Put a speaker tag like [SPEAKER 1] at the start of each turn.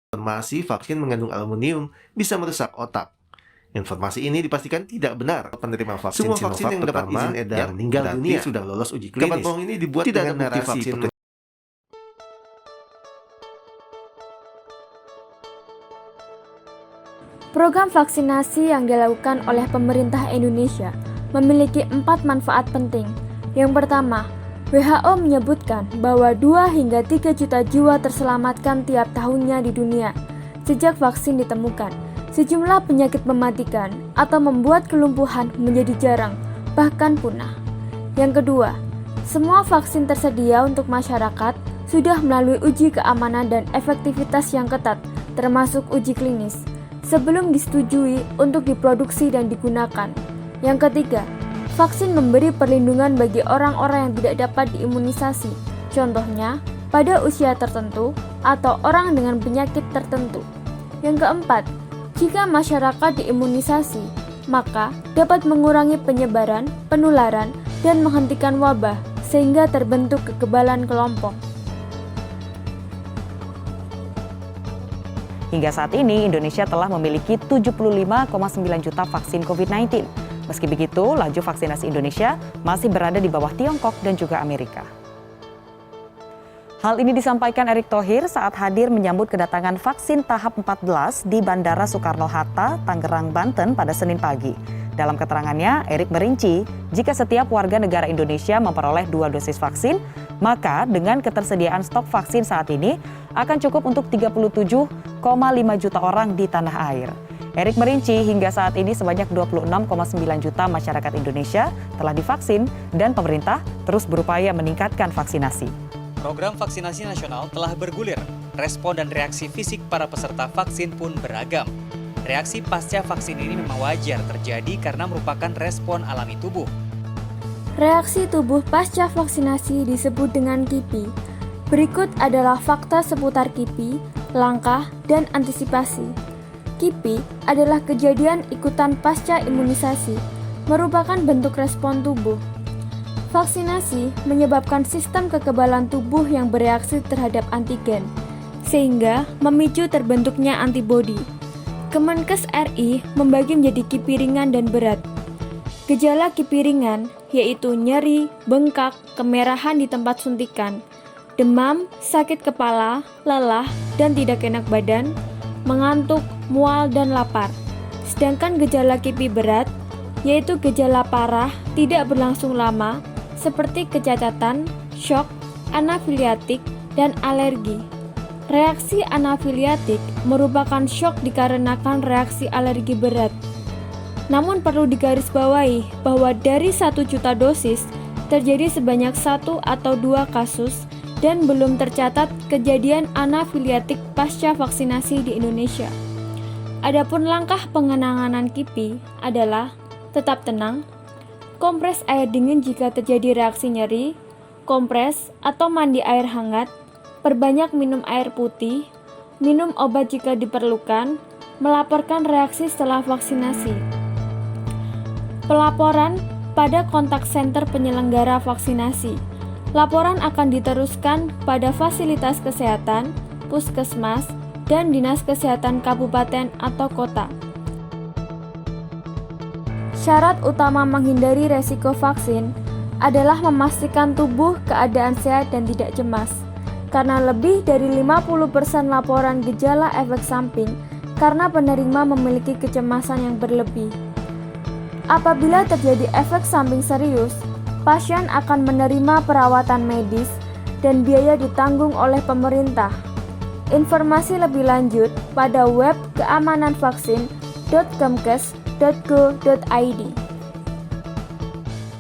[SPEAKER 1] Informasi vaksin mengandung aluminium bisa merusak otak. Informasi ini dipastikan tidak benar. Penerima vaksin
[SPEAKER 2] Semua vaksin yang dapat izin edar
[SPEAKER 1] yang meninggal dunia
[SPEAKER 2] sudah lolos uji
[SPEAKER 1] Kabar
[SPEAKER 2] klinis.
[SPEAKER 1] bohong ini dibuat
[SPEAKER 2] Tidak
[SPEAKER 1] dengan
[SPEAKER 2] ada bukti
[SPEAKER 1] narasi
[SPEAKER 2] vaksin
[SPEAKER 3] Program vaksinasi yang dilakukan oleh pemerintah Indonesia memiliki 4 manfaat penting. Yang pertama, WHO menyebutkan bahwa 2 hingga 3 juta jiwa terselamatkan tiap tahunnya di dunia sejak vaksin ditemukan. Sejumlah penyakit mematikan atau membuat kelumpuhan menjadi jarang, bahkan punah. Yang kedua, semua vaksin tersedia untuk masyarakat sudah melalui uji keamanan dan efektivitas yang ketat, termasuk uji klinis, sebelum disetujui untuk diproduksi dan digunakan. Yang ketiga, vaksin memberi perlindungan bagi orang-orang yang tidak dapat diimunisasi, contohnya pada usia tertentu atau orang dengan penyakit tertentu. Yang keempat, jika masyarakat diimunisasi, maka dapat mengurangi penyebaran, penularan, dan menghentikan wabah sehingga terbentuk kekebalan kelompok.
[SPEAKER 4] Hingga saat ini, Indonesia telah memiliki 75,9 juta vaksin COVID-19. Meski begitu, laju vaksinasi Indonesia masih berada di bawah Tiongkok dan juga Amerika. Hal ini disampaikan Erick Thohir saat hadir menyambut kedatangan vaksin tahap 14 di Bandara Soekarno-Hatta, Tangerang, Banten pada Senin pagi. Dalam keterangannya, Erick merinci jika setiap warga negara Indonesia memperoleh 2 dosis vaksin, maka dengan ketersediaan stok vaksin saat ini akan cukup untuk 37,5 juta orang di tanah air. Erick merinci hingga saat ini sebanyak 26,9 juta masyarakat Indonesia telah divaksin dan pemerintah terus berupaya meningkatkan vaksinasi.
[SPEAKER 5] Program vaksinasi nasional telah bergulir. Respon dan reaksi fisik para peserta vaksin pun beragam. Reaksi pasca vaksin ini memang wajar terjadi karena merupakan respon alami tubuh.
[SPEAKER 3] Reaksi tubuh pasca vaksinasi disebut dengan KIPI. Berikut adalah fakta seputar KIPI, langkah, dan antisipasi. KIPI adalah kejadian ikutan pasca imunisasi, merupakan bentuk respon tubuh. Vaksinasi menyebabkan sistem kekebalan tubuh yang bereaksi terhadap antigen, sehingga memicu terbentuknya antibodi. Kemenkes RI membagi menjadi KIPI ringan dan berat. Gejala KIPI ringan yaitu nyeri, bengkak, kemerahan di tempat suntikan, demam, sakit kepala, lelah, dan tidak enak badan, mengantuk, mual, dan lapar. Sedangkan gejala KIPI berat yaitu gejala parah tidak berlangsung lama seperti kecacatan, shock, anafiliatik, dan alergi. Reaksi anafiliatik merupakan shock dikarenakan reaksi alergi berat. Namun perlu digarisbawahi bahwa dari 1 juta dosis terjadi sebanyak 1 atau 2 kasus dan belum tercatat kejadian anafiliatik pasca vaksinasi di Indonesia. Adapun langkah pengenanganan KIPI adalah tetap tenang, kompres air dingin jika terjadi reaksi nyeri, kompres atau mandi air hangat, perbanyak minum air putih, minum obat jika diperlukan, melaporkan reaksi setelah vaksinasi. Pelaporan pada kontak center penyelenggara vaksinasi. Laporan akan diteruskan pada fasilitas kesehatan, puskesmas, dan dinas kesehatan kabupaten atau kota. Syarat utama menghindari resiko vaksin adalah memastikan tubuh keadaan sehat dan tidak cemas, karena lebih dari 50% laporan gejala efek samping karena penerima memiliki kecemasan yang berlebih. Apabila terjadi efek samping serius, pasien akan menerima perawatan medis dan biaya ditanggung oleh pemerintah. Informasi lebih lanjut pada web keamananvaksin.kemkes.go.id.